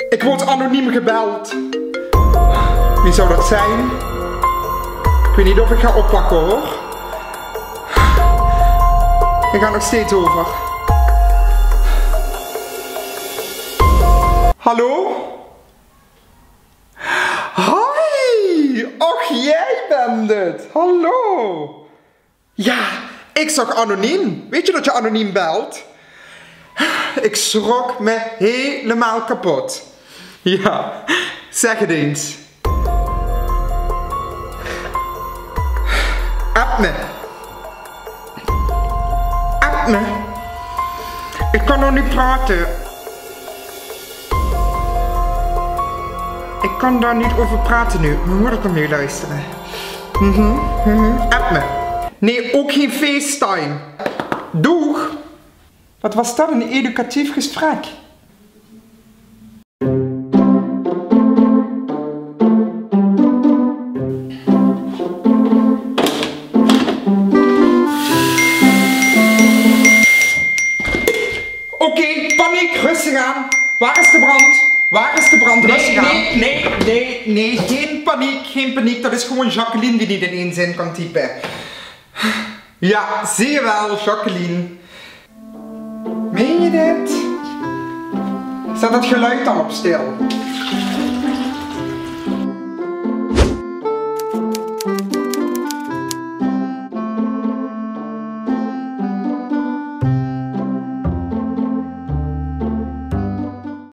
Ik word anoniem gebeld. Wie zou dat zijn? Ik weet niet of ik ga oppakken hoor. Ik ga nog steeds over. Hallo? Hoi! Och, jij bent het. Hallo. Ja, ik zag anoniem. Weet je dat je anoniem belt? Ik schrok me helemaal kapot. Ja, zeg het eens. App me. App me. Ik kan nog niet praten. Ik kan daar niet over praten nu. Hoe moet ik hem nu luisteren? App me. Nee, ook geen FaceTime. Doeg. Wat was dat, een educatief gesprek? Oké, paniek, rustig aan. Waar is de brand? Waar is de brand? Rustig aan. Nee, geen paniek. Dat is gewoon Jacqueline die niet in één zin kan typen. Ja, zie je wel, Jacqueline. Meen je dit? Zet het geluid dan op stil.